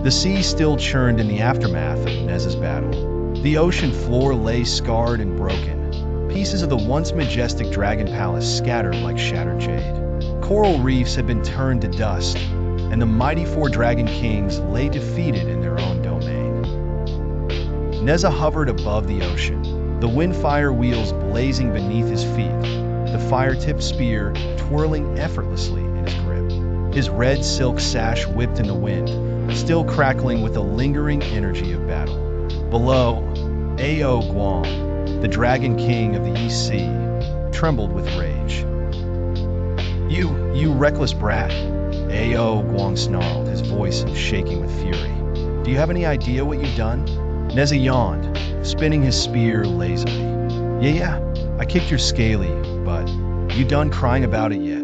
The sea still churned in the aftermath of Nezha's battle. The ocean floor lay scarred and broken. Pieces of the once majestic dragon palace scattered like shattered jade. Coral reefs had been turned to dust, and the mighty four dragon kings lay defeated in their own domain. Nezha hovered above the ocean, the windfire wheels blazing beneath his feet, the fire-tipped spear twirling effortlessly in his grip. His red silk sash whipped in the wind, still crackling with the lingering energy of battle. Below, Ao Guang, the Dragon King of the East Sea, trembled with rage. You reckless brat, Ao Guang snarled, his voice shaking with fury. Do you have any idea what you've done? Nezha yawned, spinning his spear lazily. Yeah, I kicked your scaly, but you done crying about it yet?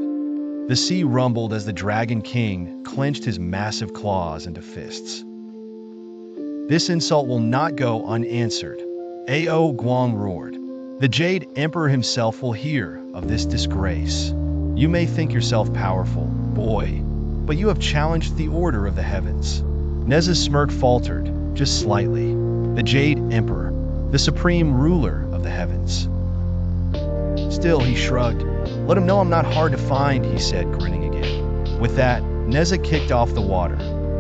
The sea rumbled as the Dragon King clenched his massive claws into fists. This insult will not go unanswered, Ao Guang roared. The Jade Emperor himself will hear of this disgrace. You may think yourself powerful, boy, but you have challenged the order of the heavens. Nezha's smirk faltered, just slightly. The Jade Emperor, the supreme ruler of the heavens. Still, he shrugged. Let him know I'm not hard to find, he said, grinning again. With that, Nezha kicked off the water,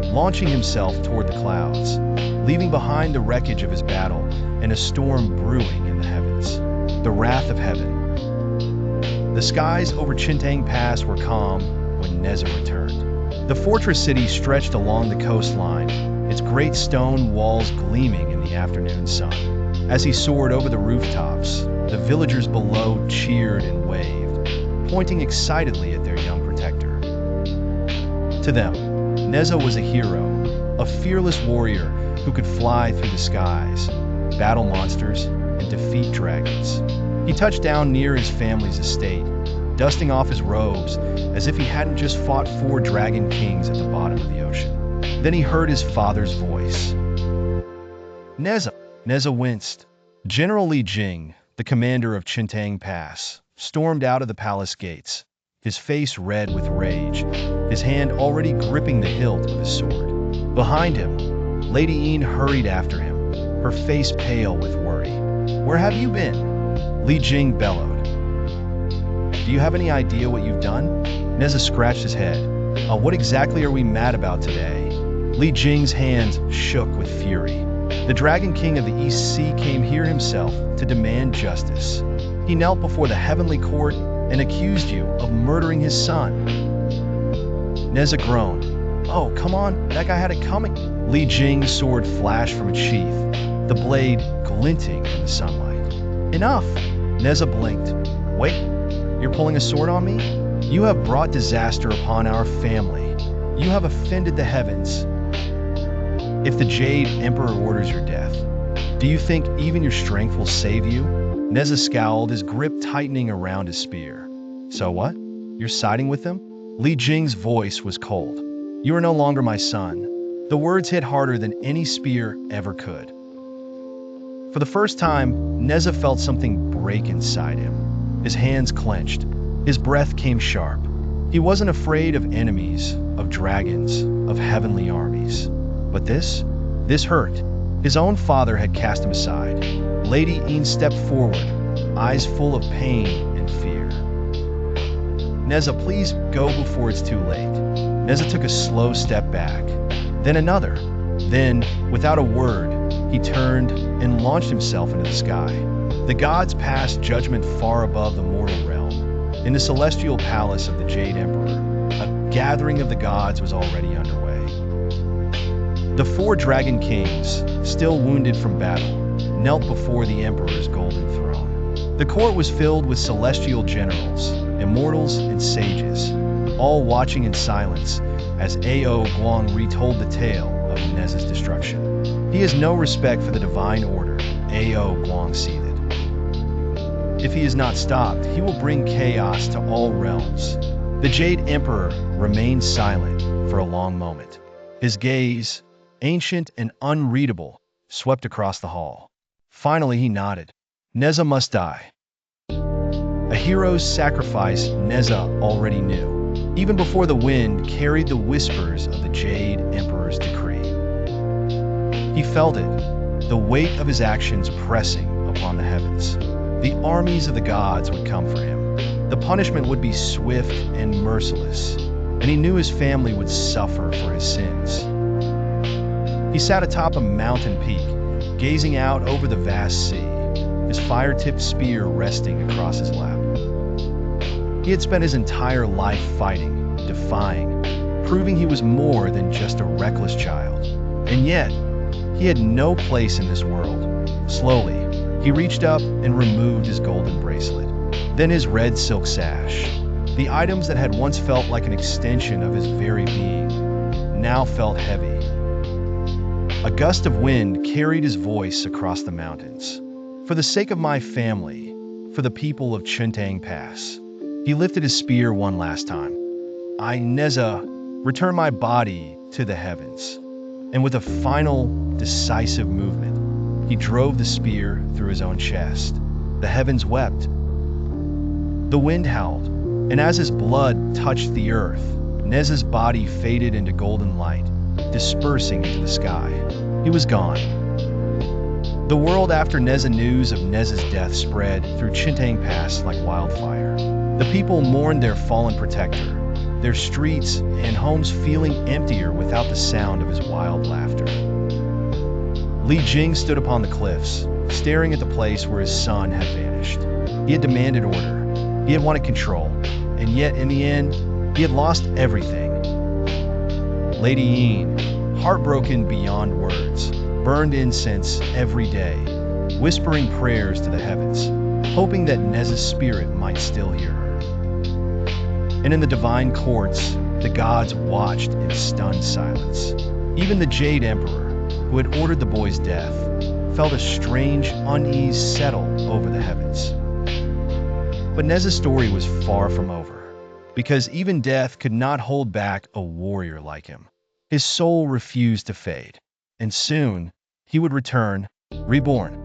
launching himself toward the clouds, leaving behind the wreckage of his battle and a storm brewing in the heavens. The wrath of heaven. The skies over Chintang Pass were calm when Nezha returned. The fortress city stretched along the coastline, its great stone walls gleaming in the afternoon sun. As he soared over the rooftops, the villagers below cheered and waved, pointing excitedly at their young protector. To them, Nezha was a hero, a fearless warrior who could fly through the skies, battle monsters, and defeat dragons. He touched down near his family's estate, dusting off his robes as if he hadn't just fought 4 dragon kings at the bottom of the ocean. Then he heard his father's voice. Nezha. Nezha winced. General Jing, the commander of Chintang Pass, stormed out of the palace gates, his face red with rage, his hand already gripping the hilt of his sword. Behind him, Lady Yin hurried after him, her face pale with worry. Where have you been? Li Jing bellowed. Do you have any idea what you've done? Nezha scratched his head. What exactly are we mad about today? Li Jing's hands shook with fury. The Dragon King of the East Sea came here himself to demand justice. He knelt before the heavenly court and accused you of murdering his son. Nezha groaned. Oh, come on, that guy had it coming. Li Jing's sword flashed from its sheath, the blade glinting in the sunlight. Enough! Nezha blinked. Wait, you're pulling a sword on me? You have brought disaster upon our family. You have offended the heavens. If the Jade Emperor orders your death, do you think even your strength will save you? Nezha scowled, his grip tightening around his spear. So what? You're siding with them? Li Jing's voice was cold. You are no longer my son. The words hit harder than any spear ever could. For the first time, Nezha felt something break inside him. His hands clenched. His breath came sharp. He wasn't afraid of enemies, of dragons, of heavenly armies. But this hurt. His own father had cast him aside. Lady Yin stepped forward, eyes full of pain and fear. Nezha, please go before it's too late. Nezha took a slow step back, then another. Then, without a word, he turned and launched himself into the sky. The gods passed judgment far above the mortal realm. In the celestial palace of the Jade Emperor, a gathering of the gods was already underway. The 4 dragon kings, still wounded from battle, knelt before the Emperor's golden throne. The court was filled with celestial generals, immortals, and sages, all watching in silence as Ao Guang retold the tale of Nezha's destruction. He has no respect for the divine order, Ao Guang seethed. If he is not stopped, he will bring chaos to all realms. The Jade Emperor remained silent for a long moment. His gaze, ancient and unreadable, swept across the hall. Finally, he nodded. Nezha must die. A hero's sacrifice, Nezha already knew, even before the wind carried the whispers of the Jade Emperor's decree. He felt it, the weight of his actions pressing upon the heavens. The armies of the gods would come for him. The punishment would be swift and merciless, and he knew his family would suffer for his sins. He sat atop a mountain peak, gazing out over the vast sea, his fire-tipped spear resting across his lap. He had spent his entire life fighting, defying, proving he was more than just a reckless child. And yet, he had no place in this world. Slowly, he reached up and removed his golden bracelet, then his red silk sash. The items that had once felt like an extension of his very being now felt heavy. A gust of wind carried his voice across the mountains. For the sake of my family, for the people of Chintang Pass. He lifted his spear one last time. I, Nezha, return my body to the heavens. And with a final, decisive movement, he drove the spear through his own chest. The heavens wept. The wind howled, and as his blood touched the earth, Nezha's body faded into golden light, dispersing into the sky. He was gone. The world after Nezha news of Nezha's death spread through Chintang Pass like wildfire. The people mourned their fallen protector, their streets and homes feeling emptier without the sound of his wild laughter. Jing stood upon the cliffs, staring at the place where his son had vanished. He had demanded order, he had wanted control, and yet in the end, he had lost everything. Lady Yin, heartbroken beyond words, burned incense every day, whispering prayers to the heavens, hoping that Nezha's spirit might still hear her. And in the divine courts, the gods watched in stunned silence. Even the Jade Emperor, who had ordered the boy's death, felt a strange unease settle over the heavens. But Nezha's story was far from over, because even death could not hold back a warrior like him. His soul refused to fade, and soon he would return, reborn,